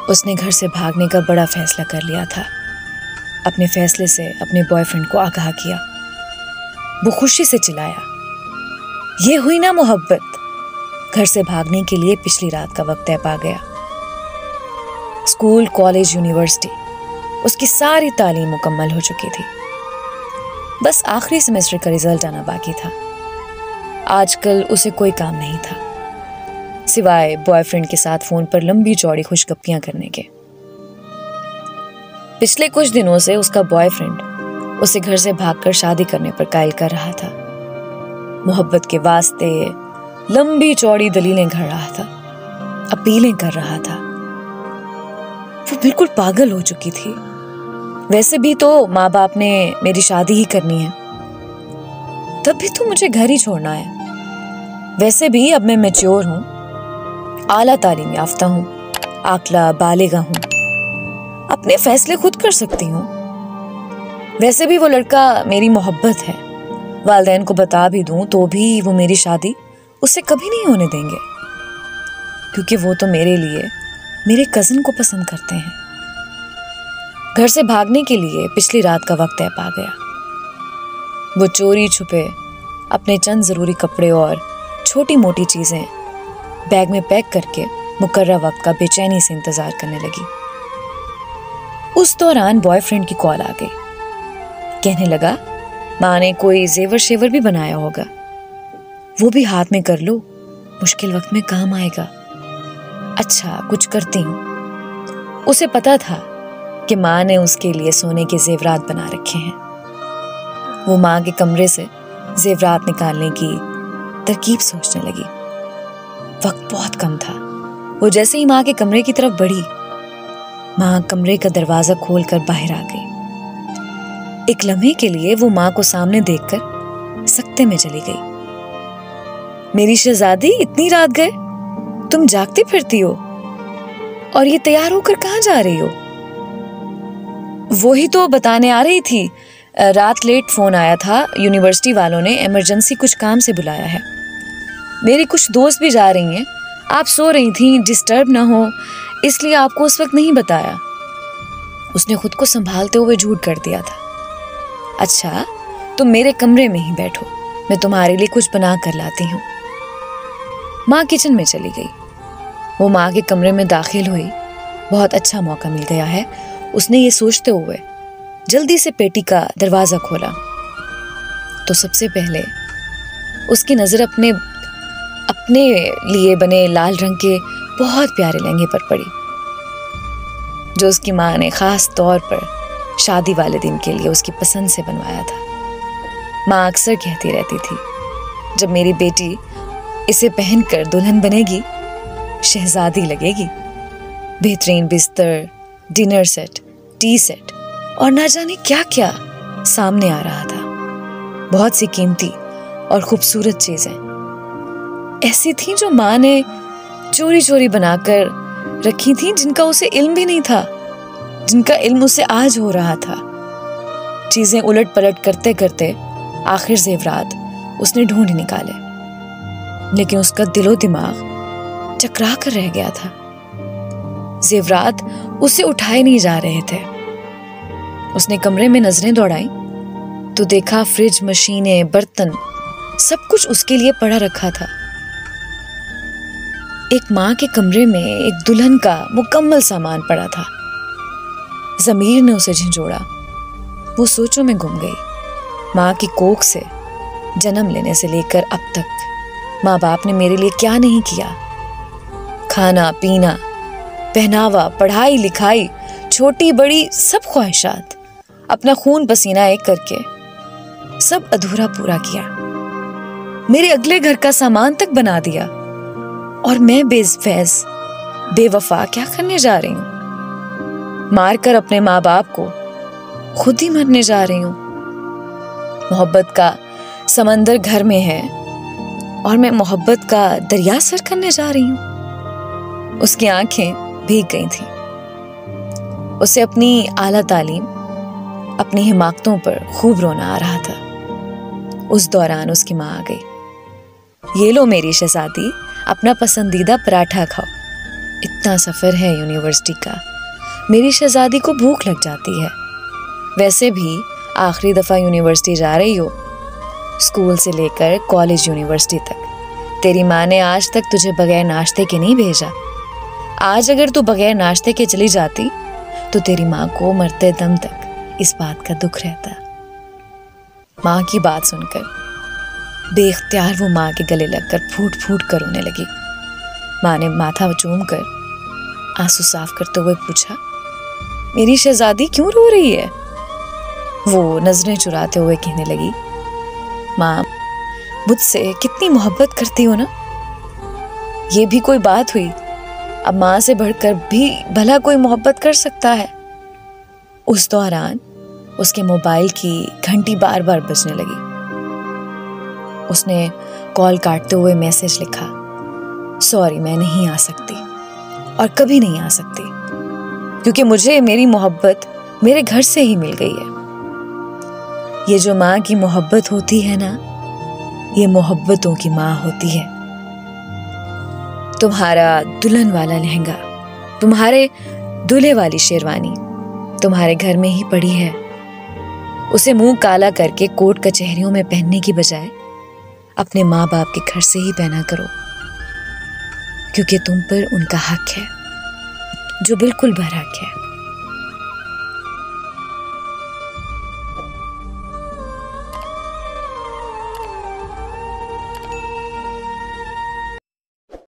उसने घर से भागने का बड़ा फैसला कर लिया था। अपने फैसले से अपने बॉयफ्रेंड को आगाह किया। वो खुशी से चिल्लाया, ये हुई ना मोहब्बत। घर से भागने के लिए पिछली रात का वक्त तय पा गया। स्कूल, कॉलेज, यूनिवर्सिटी, उसकी सारी तालीम मुकम्मल हो चुकी थी। बस आखिरी सेमेस्टर का रिजल्ट आना बाकी था। आजकल उसे कोई काम नहीं था सिवाय बॉयफ्रेंड के साथ फोन पर लंबी चौड़ी खुशगप्पियां करने के। पिछले कुछ दिनों से उसका बॉयफ्रेंड उसे घर से भागकर शादी करने पर कायल कर रहा था। मोहब्बत के वास्ते लंबी चौड़ी दलीलें घड़ रहा था, अपीलें कर रहा था। वो बिल्कुल पागल हो चुकी थी। वैसे भी तो माँ बाप ने मेरी शादी ही करनी है, तब भी तो मुझे घर ही छोड़ना है। वैसे भी अब मैं मैच्योर हूँ, आला तालीम याफ्ता हूँ, आकला बालिगा हूँ, अपने फैसले खुद कर सकती हूँ। वैसे भी वो लड़का मेरी मोहब्बत है। वालिदैन को बता भी दूं तो भी वो मेरी शादी उससे कभी नहीं होने देंगे, क्योंकि वो तो मेरे लिए मेरे कजिन को पसंद करते हैं। घर से भागने के लिए पिछली रात का वक्त तय पा गया। वो चोरी छुपे अपने चंद जरूरी कपड़े और छोटी मोटी चीजें बैग में पैक करके मुकर्रर वक्त का बेचैनी से इंतजार करने लगी। उस दौरान बॉयफ्रेंड की कॉल आ गई। कहने लगा, माँ ने कोई जेवर शेवर भी बनाया होगा, वो भी हाथ में कर लो, मुश्किल वक्त में काम आएगा। अच्छा, कुछ करती हूँ। उसे पता था कि माँ ने उसके लिए सोने के जेवरात बना रखे हैं। वो माँ के कमरे से जेवरात निकालने की तरकीब सोचने लगी। वक्त बहुत कम था। वो जैसे ही माँ के कमरे की तरफ बढ़ी, माँ कमरे का दरवाजा खोलकर बाहर आ गई। एक लम्हे के लिए वो माँ को सामने देखकर सकते में चली गई। मेरी शहजादी, इतनी रात गए? तुम जागती फिरती हो और ये तैयार होकर कहाँ जा रही हो? वो ही तो बताने आ रही थी, रात लेट फोन आया था, यूनिवर्सिटी वालों ने इमरजेंसी कुछ काम से बुलाया है। मेरी कुछ दोस्त भी जा रही हैं। आप सो रही थी, डिस्टर्ब ना हो इसलिए आपको उस वक्त नहीं बताया। उसने खुद को संभालते हुए झूठ कर दिया था। अच्छा, तुम मेरे कमरे में ही बैठो, मैं तुम्हारे लिए कुछ बना कर लाती हूँ। माँ किचन में चली गई। वो माँ के कमरे में दाखिल हुई। बहुत अच्छा मौका मिल गया है, उसने ये सोचते हुए जल्दी से पेटी का दरवाजा खोला तो सबसे पहले उसकी नजर अपने लिए बने लाल रंग के बहुत प्यारे लहंगे पर पड़ी, जो उसकी माँ ने खास तौर पर शादी वाले दिन के लिए उसकी पसंद से बनवाया था। माँ अक्सर कहती रहती थी, जब मेरी बेटी इसे पहनकर दुल्हन बनेगी, शहजादी लगेगी। बेहतरीन बिस्तर, डिनर सेट, टी सेट और ना जाने क्या क्या सामने आ रहा था। बहुत सी कीमती और खूबसूरत चीजें ऐसी थीं जो माँ ने चोरी चोरी बनाकर रखी थीं, जिनका उसे इल्म भी नहीं था, जिनका इल्म उसे आज हो रहा था। चीजें उलट पलट करते करते आखिर जेवरात उसने ढूंढ निकाले, लेकिन उसका दिलो दिमाग चकरा कर रह गया था। जेवरात उसे उठाए नहीं जा रहे थे। उसने कमरे में नजरें दौड़ाई तो देखा फ्रिज, मशीनें, बर्तन सब कुछ उसके लिए पड़ा रखा था। एक माँ के कमरे में एक दुल्हन का मुकम्मल सामान पड़ा था। ज़मीर ने उसे झंझोड़ा। वो सोचों में गुम गई। माँ की कोख से जन्म लेने से लेकर अब तक माँ बाप ने मेरे लिए क्या नहीं किया। खाना पीना, पहनावा, पढ़ाई लिखाई, छोटी बड़ी सब ख्वाहिशात, अपना खून पसीना एक करके सब अधूरा पूरा किया। मेरे अगले घर का सामान तक बना दिया और मैं बेफैज बेवफा क्या करने जा रही हूँ? मार कर अपने माँ बाप को खुद ही मरने जा रही हूँ। मोहब्बत का समंदर घर में है और मैं मोहब्बत का दरिया सर करने जा रही हूँ। उसकी आंखें भीग गई थीं। उसे अपनी आला तालीम, अपनी हिमाकतों पर खूब रोना आ रहा था। उस दौरान उसकी माँ आ गई। ये लो मेरी शहजादी, अपना पसंदीदा पराठा खाओ, इतना सफ़र है यूनिवर्सिटी का, मेरी शहजादी को भूख लग जाती है। वैसे भी आखिरी दफ़ा यूनिवर्सिटी जा रही हो, स्कूल से लेकर कॉलेज यूनिवर्सिटी तक तेरी माँ ने आज तक तुझे बगैर नाश्ते के नहीं भेजा। आज अगर तू बगैर नाश्ते के चली जाती तो तेरी माँ को मरते दम तक इस बात का दुख रहता। माँ की बात सुनकर बेख्तियार वो माँ के गले लगकर फूट फूट कर रोने लगी। माँ ने माथा चूम कर आंसू साफ करते हुए पूछा, मेरी शहजादी क्यों रो रही है? वो नजरें चुराते हुए कहने लगी, माँ मुझसे कितनी मोहब्बत करती हो ना, ये भी कोई बात हुई? अब माँ से बढ़कर भी भला कोई मोहब्बत कर सकता है? उस दौरान उसके मोबाइल की घंटी बार बार बजने लगी। उसने कॉल काटते हुए मैसेज लिखा, सॉरी मैं नहीं आ सकती और कभी नहीं आ सकती, क्योंकि मुझे मेरी मोहब्बत मेरे घर से ही मिल गई है। ये जो माँ की मोहब्बत होती है ना, ये मोहब्बतों की माँ होती है। तुम्हारा दुल्हन वाला लहंगा, तुम्हारे दूल्हे वाली शेरवानी तुम्हारे घर में ही पड़ी है। उसे मुंह काला करके कोर्ट कचहरियों में पहनने की बजाय अपने माँ बाप के घर से ही पहना करो, क्योंकि तुम पर उनका हक है जो बिल्कुल बरहक है।